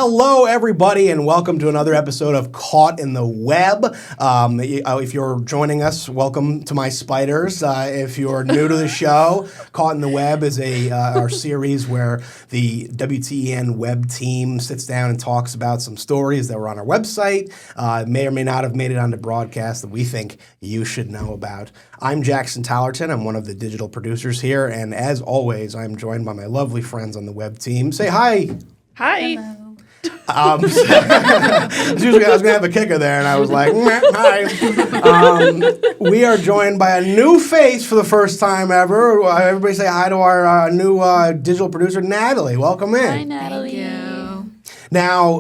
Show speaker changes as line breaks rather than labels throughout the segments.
Hello, everybody, and welcome to another episode of Caught in the Web. If you're joining us, welcome to my spiders. If you're new to the show, Caught in the Web is our series where the WTEN web team sits down and talks about some stories that were on our website, may or may not have made it onto broadcast that we think you should know about. I'm Jackson Tallerton. I'm one of the digital producers here, and as always, I'm joined by my lovely friends on the web team. Say hi.
Hi.
Hello.
Usually I was going to have a kicker there, and I was like, hi. We are joined by a new face for the first time ever. Everybody say hi to our new digital producer, Natalie. Welcome in.
Hi, Natalie.
Thank you.
Now,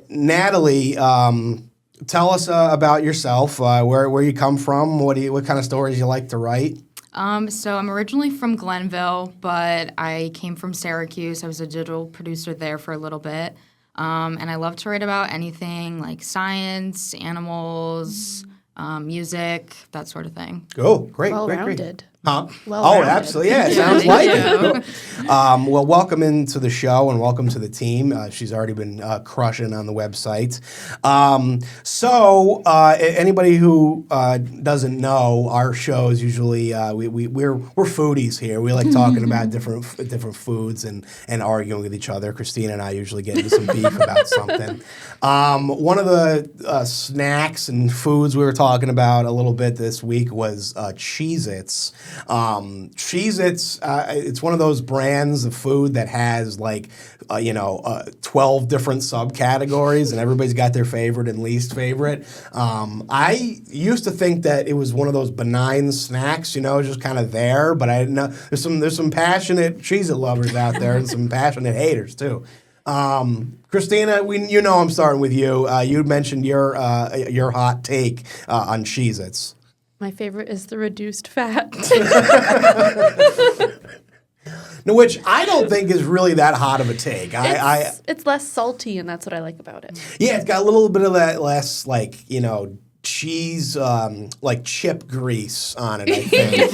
Natalie, tell us about yourself, where you come from, what kind of stories you like to write.
So I'm originally from Glenville, but I came from Syracuse. I was a digital producer there for a little bit. And I love to write about anything like science, animals, music, that sort of thing.
Oh, great, great.
Well-rounded.
Huh?
Well-rounded.
Oh, absolutely. Yeah, it sounds like it. Well, welcome into the show and welcome to the team. She's already been crushing on the website. Anybody who doesn't know, our show is usually we're foodies here. We like talking about different foods and arguing with each other. Christina and I usually get into some beef about something. One of the snacks and foods we were talking about a little bit this week was Cheez-Its. Cheez-Its, it's one of those brands of food that has 12 different subcategories, and everybody's got their favorite and least favorite. I used to think that it was one of those benign snacks, just kind of there, but I didn't know there's some passionate Cheez-It lovers out there and some passionate haters too. Christina, I'm starting with you. You mentioned your hot take on Cheez-Its.
My favorite is the reduced fat.
No, which I don't think is really that hot of a take.
It's less salty, and that's what I like about it.
Yeah, it's got a little bit of that less, cheese, chip grease on it, I think.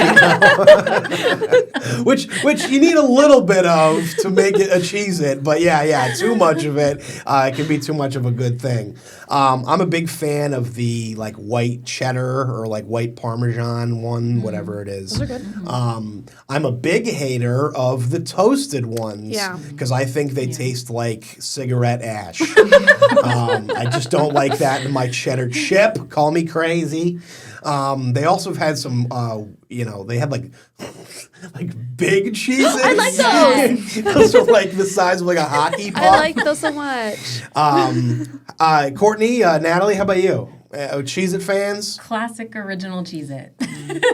Which you need a little bit of to make it a Cheez-It, but yeah, too much of it can be too much of a good thing. I'm a big fan of the white cheddar or white Parmesan one, whatever it is.
Those are good.
I'm a big hater of the toasted ones because I think they taste like cigarette ash. I just don't like that in my cheddar chip. Call me crazy. They also have had some, they had big Cheez-Its.
I like those.
Those are the size of a hockey puck.
I like those so much.
Courtney, Natalie, how about you? Cheez-It fans?
Classic original Cheez-It.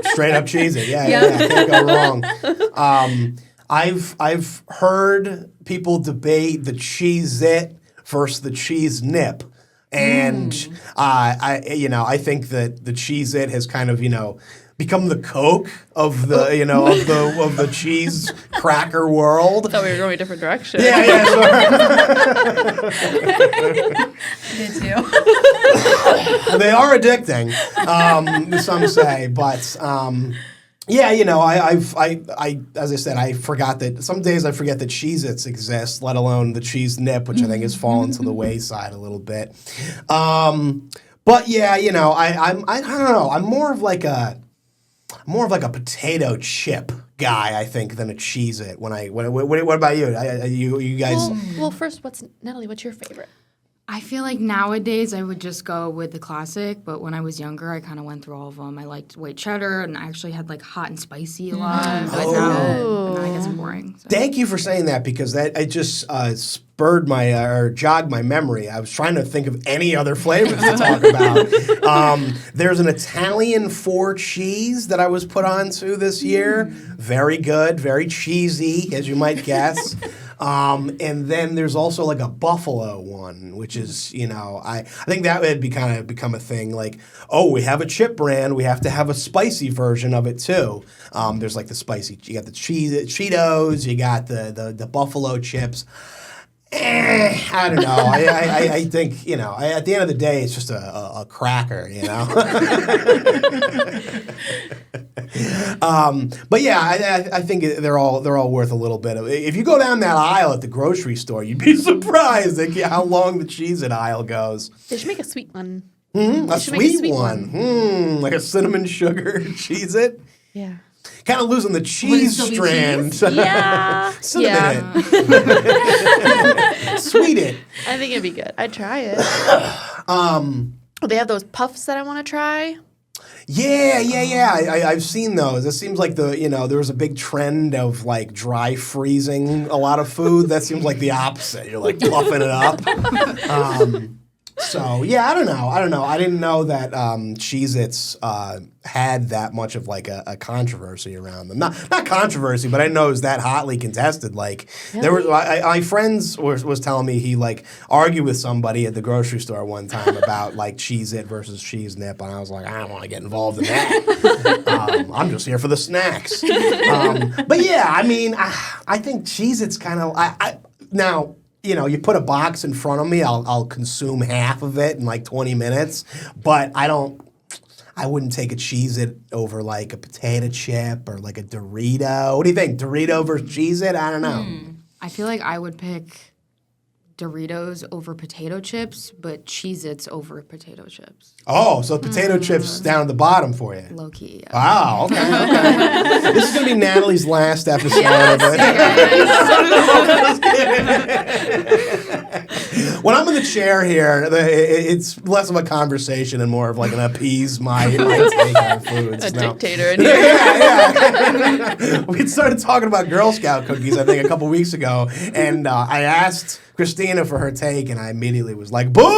Straight up Cheez-It. Yeah, can't go wrong. I've heard people debate the Cheez-It versus the Cheese Nip. And I think that the Cheez-It has kind of become the Coke of the of the cheese cracker world.
I thought we were going a different direction.
Yeah,
Did too.
they are addicting, some say, but. I as I said, I forgot that some days I forget that Cheez-Its exist, let alone the Cheese Nip, which I think has fallen to the wayside a little bit. But yeah, I don't know. I'm more of a potato chip guy, I think, than a Cheez-It. What about you? You guys?
Well, first, Natalie? What's your favorite?
I feel like nowadays I would just go with the classic, but when I was younger, I kind of went through all of them. I liked white cheddar, and I actually had hot and spicy a lot. But now it gets boring. So.
Thank you for saying that, because that it just spurred jogged my memory. I was trying to think of any other flavors to talk about. There's an Italian 4 cheese that I was put onto this year. Very good, very cheesy, as you might guess. And then there's also a buffalo one, which is, I think that would become a thing. We have a chip brand, we have to have a spicy version of it too. There's the spicy, you got the Cheetos, you got the buffalo chips. I don't know. I think, at the end of the day, it's just a cracker, But yeah, I think they're all worth a little bit of. If you go down that aisle at the grocery store, you'd be surprised at how long the Cheez-It aisle goes.
They should make a sweet one.
A
should make a
sweet
sweet
one. Like a cinnamon sugar Cheez-It.
Yeah.
Kind of losing the cheese
still be
strand.
Yeah.
Cinnamon it. Sweet it.
I think it'd be good. I'd try it. They have those puffs that I want to try.
Yeah. I've seen those. It seems like there was a big trend of like dry freezing a lot of food. That seems like the opposite. You're like puffing it up. So yeah, I don't know. I didn't know that Cheez-Its had that much of like a controversy around them. Not controversy, but I didn't know it was that hotly contested. Like there was, my friends was telling me he like argued with somebody at the grocery store one time about like Cheez-It versus Cheese Nip, and I was like, I don't want to get involved in that. I'm just here for the snacks. But yeah, I mean, I think Cheez-Its kind of now. You put a box in front of me, I'll consume half of it in like 20 minutes, but I wouldn't take a Cheez-It over like a potato chip or like a Dorito. What do you think? Dorito versus Cheez-It? I don't know.
I feel like I would pick Doritos over potato chips, but Cheez-Its over potato chips.
Oh, so potato chips down at the bottom for you.
Low key. Yeah.
Wow, okay. This is going to be Natalie's last episode of it. When I'm in the chair here, it's less of a conversation and more of like an appease my take on foods.
A dictator in here.
Yeah. We started talking about Girl Scout cookies, I think, a couple weeks ago, and I asked Christina for her take, and I immediately was like, boo! And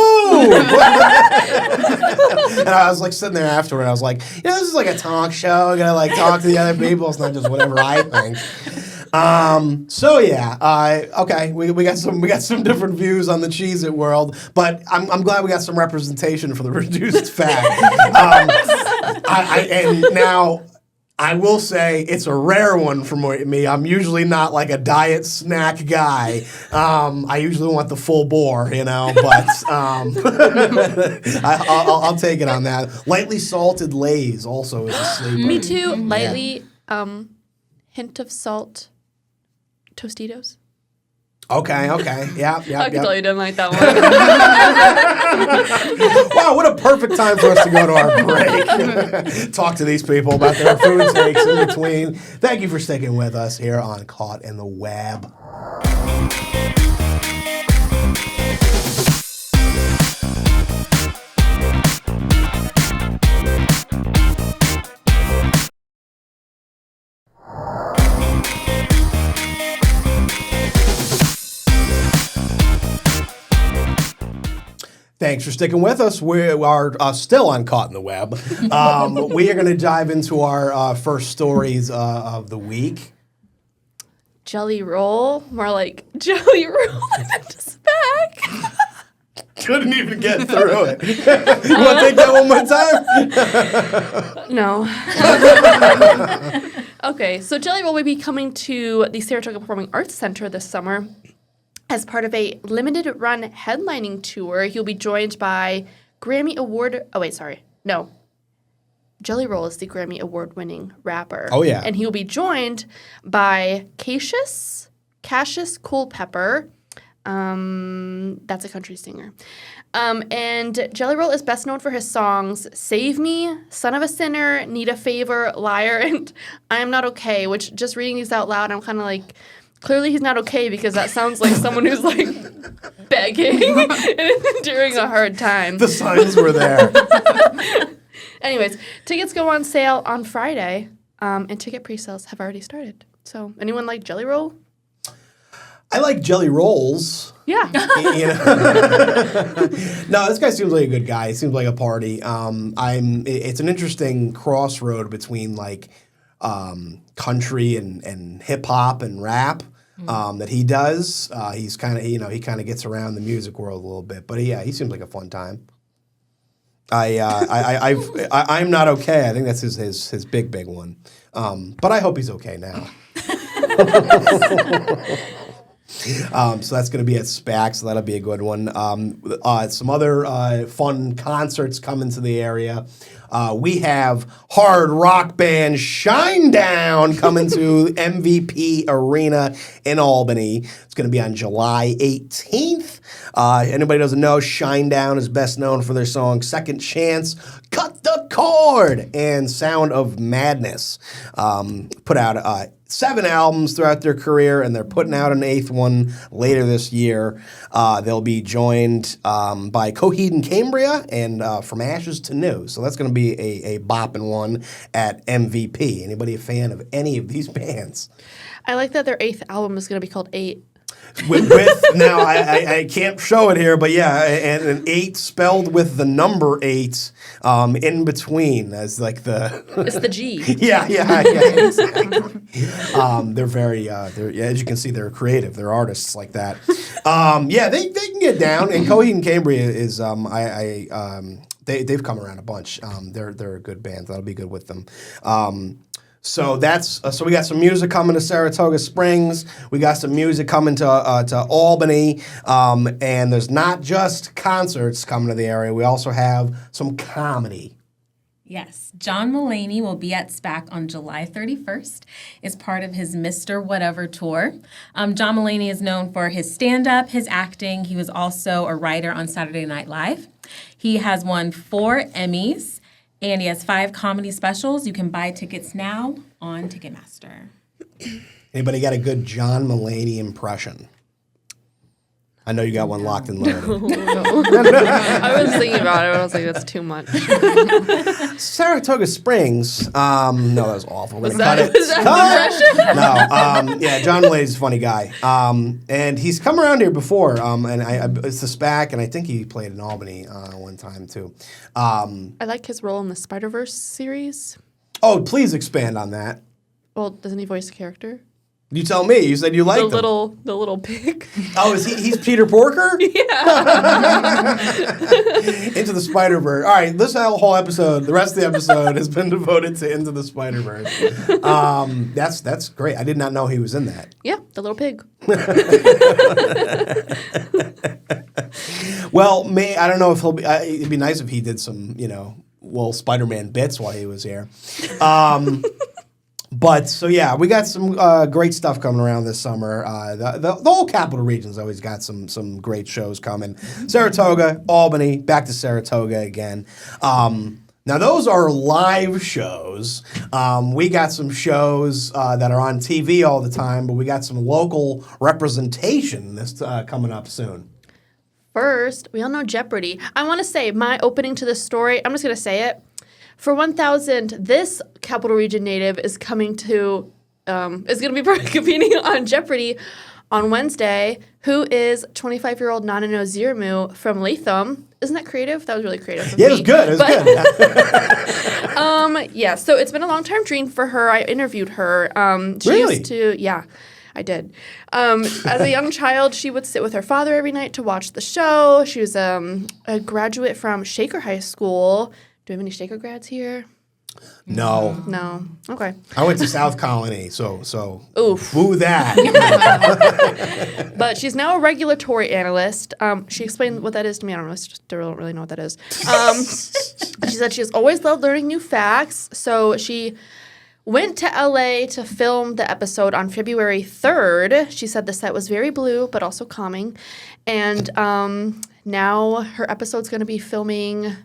I was like sitting there afterward, and I was like, this is like a talk show. I gotta like talk to the other people. It's not just whatever I think. So yeah, okay, we got some different views on the Cheez-It world, but I'm glad we got some representation for the reduced fat. And now I will say it's a rare one for me. I'm usually not like a diet snack guy. I usually want the full bore, but I'll take it on that. Lightly salted Lay's also is a sleeper.
Me too. Lightly, hint of salt. Tostitos.
Okay. Yeah.
I can tell you didn't like that one.
Wow, what a perfect time for us to go to our break. Talk to these people about their food takes in between. Thank you for sticking with us here on Caught in the Web. Thanks for sticking with us. We are still on Caught in the Web. We are going to dive into our first stories of the week.
Jelly roll, more like jelly roll in a bag.
Couldn't even get through it. You want to take that one more time?
No. Okay, so Jelly Roll will be coming to the Saratoga Performing Arts Center this summer as part of a limited-run headlining tour. He'll be joined by Grammy Award... Oh, wait, sorry. No. Jelly Roll is the Grammy Award-winning rapper.
Oh, yeah.
And he'll be joined by Cassius Culpepper. That's a country singer. And Jelly Roll is best known for his songs Save Me, Son of a Sinner, Need a Favor, Liar, and I Am Not Okay, which just reading these out loud, I'm kind of like, clearly he's not okay because that sounds like someone who's like begging during a hard time.
The signs were there.
Anyways, tickets go on sale on Friday, and ticket pre-sales have already started. So anyone like Jelly Roll?
I like jelly rolls.
Yeah.
No, this guy seems like a good guy. He seems like a party. It's an interesting crossroad between like country and hip hop and rap that he does. He's kind of he kind of gets around the music world a little bit, but he seems like a fun time. I'm Not Okay. I think that's his big one. But I hope he's okay now. So that's going to be at SPAC, so that'll be a good one. Some other fun concerts coming to the area. We have hard rock band Shinedown coming to MVP Arena in Albany. It's going to be on July 18th. Anybody doesn't know, Shinedown is best known for their song Second Chance, Cut the Cord, and Sound of Madness. Put out 7 albums throughout their career, and they're putting out an 8th one later this year. They'll be joined by Coheed and Cambria and From Ashes to New. So that's going to be a bopping one at MVP. Anybody a fan of any of these bands?
I like that their 8th album is going to be called 8.
With now I can't show it here, but yeah, and an 8 spelled with the number 8 in between as like the
It's the G.
yeah, exactly. They're very as you can see, they're creative. They're artists like that. They can get down. And Coheed and Cambria is they've come around a bunch. They're a good band. That'll be good with them. So that's so we got some music coming to Saratoga Springs. We got some music coming to Albany, and there's not just concerts coming to the area. We also have some comedy.
Yes, John Mulaney will be at SPAC on July 31st. It's part of his Mr. Whatever tour. John Mulaney is known for his stand-up, his acting. He was also a writer on Saturday Night Live. He has won 4 Emmys. And he has 5 comedy specials. You can buy tickets now on Ticketmaster.
Anybody got a good John Mulaney impression? I know you got one locked and loaded.
I was thinking about it, but I was like, that's too much.
Saratoga Springs. No, that was awful.
Was that an impression?
No. John Mulaney's a funny guy. And he's come around here before. And it's the SPAC, and I think he played in Albany one time too.
I like his role in the Spider-Verse series.
Oh, please expand on that.
Well, doesn't he voice a character?
You tell me. You said you liked him.
The little pig.
Oh, is he's Peter Porker?
Yeah.
Into the Spider-Verse. All right, this whole episode, the rest of the episode has been devoted to Into the Spider-Verse. That's great. I did not know he was in that.
Yeah, the little pig.
Well, I don't know if he'll be. It'd be nice if he did some, Spider-Man bits while he was here. But so yeah, we got some great stuff coming around this summer. The whole capital region's always got some great shows coming. Saratoga, Albany, back to Saratoga again. Now those are live shows. We got some shows that are on TV all the time, but we got some local representation that's coming up soon.
First, we all know Jeopardy. I want to say my opening to this story, I'm just going to say it. For 1,000, this Capital Region native is coming to, is going to be competing on Jeopardy on Wednesday, who is 25-year-old Nana Nozirmu from Latham. Isn't that creative? That was really creative of me.
Yeah, it was good. It was good.
Yeah, so it's been a long-term dream for her. I interviewed her. She
Really?
used to, yeah, I did. As a young child, she would sit with her father every night to watch the show. She was a graduate from Shaker High School. Do we have any Shaker grads here?
No.
No. Okay.
I went to South Colony, so
Oof.
boo that.
But she's now a regulatory analyst. She explained what that is to me. I don't know. I don't really know what that is. She said she has always loved learning new facts. So she went to LA to film the episode on February 3rd. She said the set was very blue, but also calming. And now her episode's going to be filming.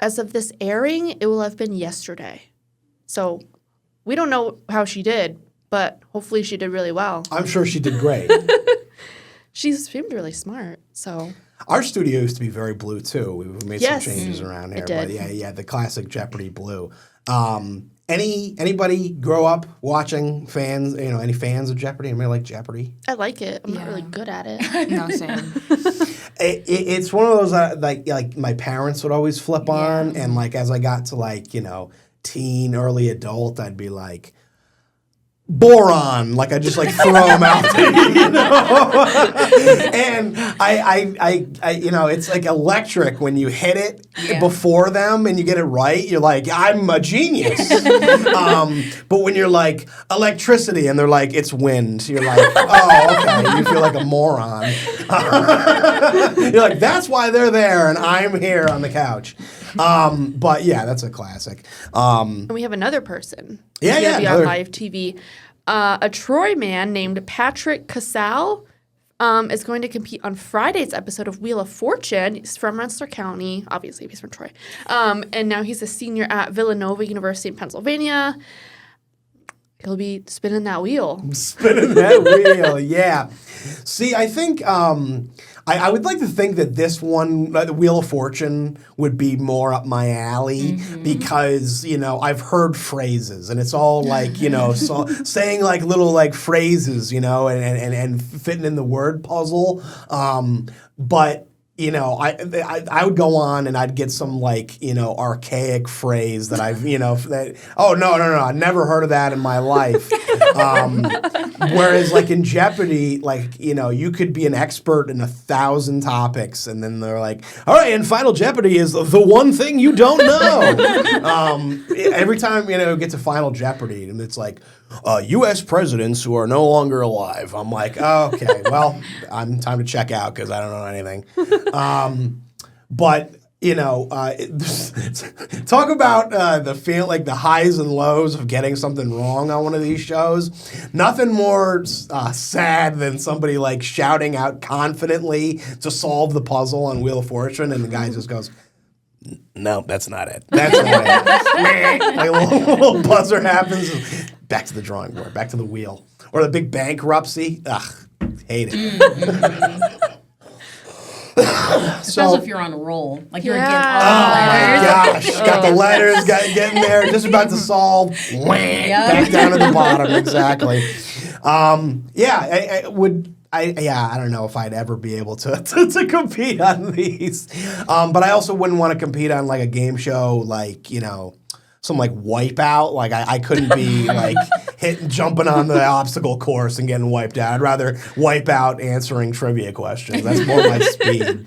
As of this airing, it will have been yesterday. So we don't know how she did, but hopefully she did really well.
I'm sure she did great.
She seemed really smart, so.
Our studio used to be very blue, too. We've made
Yes.
some changes around here.
It did.
But yeah, the classic Jeopardy blue. Anybody grow up watching fans, any fans of Jeopardy? Anybody like Jeopardy?
I like it. I'm not really good at it.
No, same.
It's one of those like my parents would always flip on, and like as I got to teen, early adult, I'd be like, boron, like I just like throw them out there, and I you know, it's like electric when you hit it before them and you get it right. You're like, I'm a genius. But when you're like electricity and they're like, it's wind, you're like, oh, okay, you feel like a moron. You're like, that's why they're there and I'm here on the couch. But yeah, that's a classic.
And we have another person.
Yeah,
who's
yeah,
gonna be
another-
on live TV. A Troy man named Patrick Casal is going to compete on Friday's episode of Wheel of Fortune. He's from Rensselaer County. Obviously, he's from Troy. And now he's a senior at Villanova University in Pennsylvania. He'll be spinning that wheel.
Spinning that wheel, yeah. See, I think I would like to think that this one, the Wheel of Fortune, would be more up my alley because, you know, I've heard phrases and it's all like, you know, so saying like little like phrases, you know, and fitting in the word puzzle. But you know, I would go on and I'd get some like, you know, archaic phrase that I've, you know, that, oh, no, I never heard of that in my life. Whereas like in Jeopardy, like, you know, you could be an expert in 1,000 topics and then they're like, all right, and Final Jeopardy is the one thing you don't know. Every time, you know, it gets to Final Jeopardy and it's like, U.S. presidents who are no longer alive. I'm like, oh, okay, well, I'm time to check out because I don't know anything. But you know, talk about the feel like the highs and lows of getting something wrong on one of these shows. Nothing more sad than somebody like shouting out confidently to solve the puzzle on Wheel of Fortune, and the guy just goes, no, that's not it. That's not it. Like a little buzzer happens. Back to the drawing board. Back to the wheel. Or the big bankruptcy. Ugh, hate it.
Especially if you're on a roll. Like you're getting
Yeah.
all the letters.
Gosh, got the letters, getting there, just about to solve. Back down to the bottom. Exactly. I don't know if I'd ever be able to compete on these. But I also wouldn't want to compete on like a game show like, you know, some like Wipeout. Like I couldn't be like jumping on the obstacle course and getting wiped out. I'd rather wipe out answering trivia questions. That's more my speed.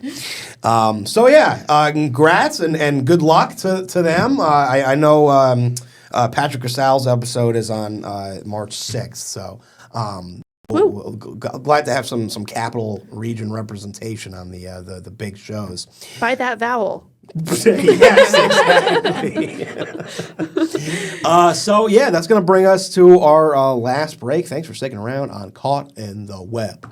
Congrats and good luck to them. I know Patrick Casal's episode is on March 6th, so glad to have some Capital Region representation on the big shows.
By that vowel.
Yes, exactly. That's going to bring us to our last break. Thanks for sticking around on Caught in the Web.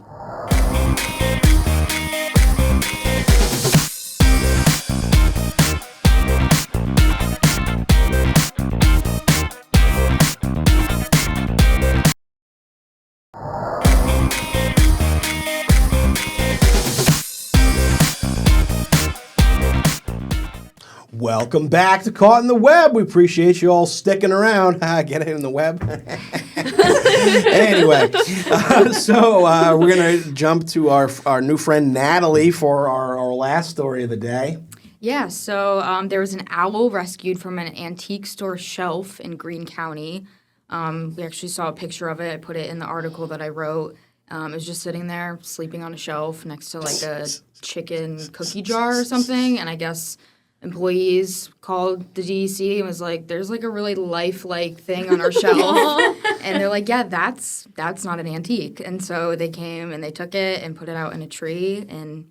Welcome back to Caught in the Web. We appreciate you all sticking around. Get it in the web. Anyway, we're going to jump to our new friend Natalie for our last story of the day.
Yeah, so there was an owl rescued from an antique store shelf in Greene County. We actually saw a picture of it. I put it in the article that I wrote. It was just sitting there, sleeping on a shelf next to like a chicken cookie jar or something, and I guess employees called the DEC and was like, there's like a really lifelike thing on our shelf. And they're like, yeah, that's not an antique. And so they came and they took it and put it out in a tree. And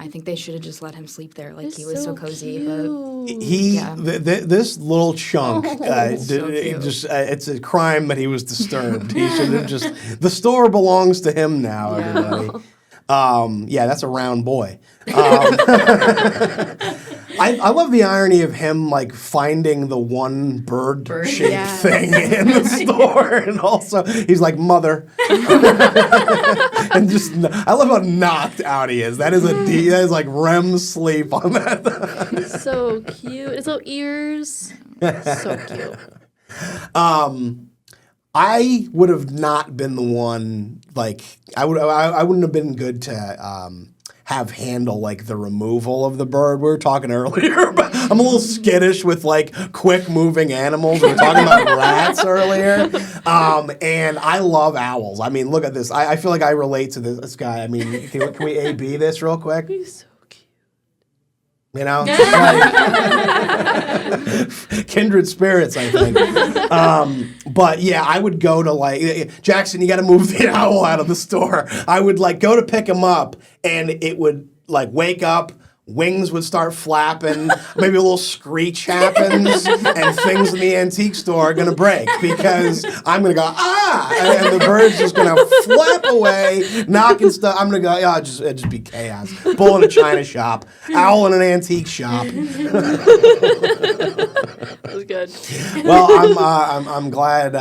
I think they should have just let him sleep there. Like, he was so cozy.
Cute.
This little chunk,
So cute.
it's a crime that he was disturbed. He should have the store belongs to him now, everybody. That's a round boy. I love the irony of him like finding the one bird-shaped thing in the store, and also he's like, mother, and just I love how knocked out he is. That is like REM sleep on that.
So cute. His little ears. So cute.
I would have not been the one. Like I wouldn't have been good to have handle like the removal of the bird. We were talking earlier, but I'm a little skittish with like quick moving animals. We were talking about rats earlier, and I love owls. I mean, look at this. I feel like I relate to this guy. I mean, can we A/B this real quick?
He's so cute.
You know, like, kindred spirits, I think. But yeah, I would go to like Jackson. You got to move the owl out of the store. I would like go to pick him up, and it would like wake up. Wings would start flapping, maybe a little screech happens, and things in the antique store are going to break because I'm going to go, and the bird's just going to flap away, knocking stuff. I'm going to go, it'd just be chaos. Bull in a china shop, owl in an antique shop.
That was good.
Well, I'm glad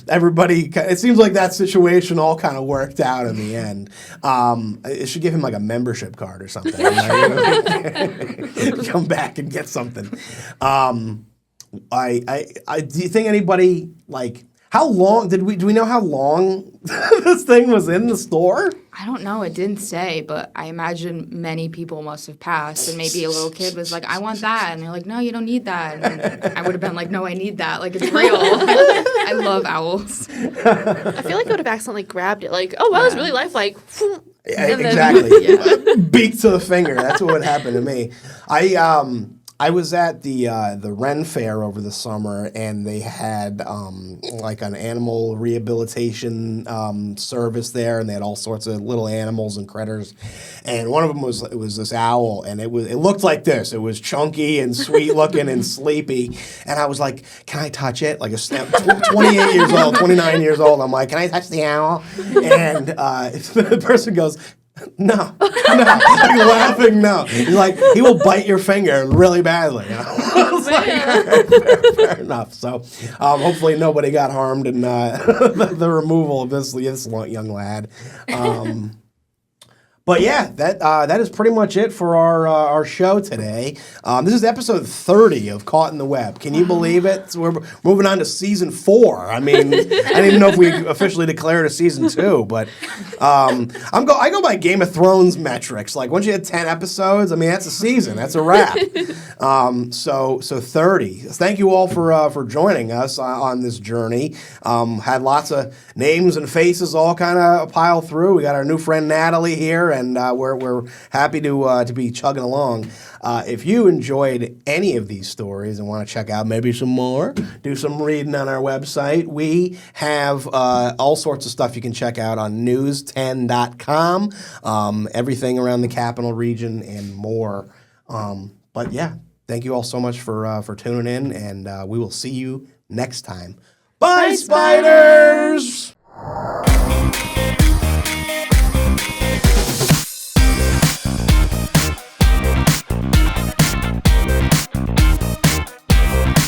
everybody, it seems like that situation all kind of worked out in the end. It should give him like a membership card or something. Come back and get something. Do you think anybody like how long do we know how long this thing was in the store?
I don't know. It didn't say, but I imagine many people must have passed, and maybe a little kid was like, "I want that," and they're like, "No, you don't need that." And I would have been like, "No, I need that. Like it's real." I love owls.
I feel like I would have accidentally grabbed it. Like, oh, wow, it's really lifelike.
Yeah,
And then-
exactly. Beak to the finger. That's what would happen to me. I was at the Ren Fair over the summer, and they had like an animal rehabilitation service there, and they had all sorts of little animals and critters. And one of them was this owl, and it looked like this. It was chunky and sweet looking and sleepy. And I was like, "Can I touch it?" Like 28 years old, 29 years old. I'm like, "Can I touch the owl?" And the person goes, No, like laughing, no. He's like, he will bite your finger really badly. You know? I was like, fair enough. So hopefully nobody got harmed in the removal of this young lad. But yeah, that is pretty much it for our show today. This is episode 30 of Caught in the Web. Can you believe it? So we're moving on to season 4. I mean, I didn't even know if we officially declared a season 2, but I go by Game of Thrones metrics. Like once you hit 10 episodes, I mean that's a season. That's a wrap. So 30. Thank you all for joining us on this journey. Had lots of names and faces all kind of pile through. We got our new friend Natalie here. And we're happy to be chugging along. If you enjoyed any of these stories and want to check out maybe some more, do some reading on our website, we have all sorts of stuff you can check out on news10.com, everything around the capital region and more. But yeah, thank you all so much for tuning in, and we will see you next time. Bye, spiders!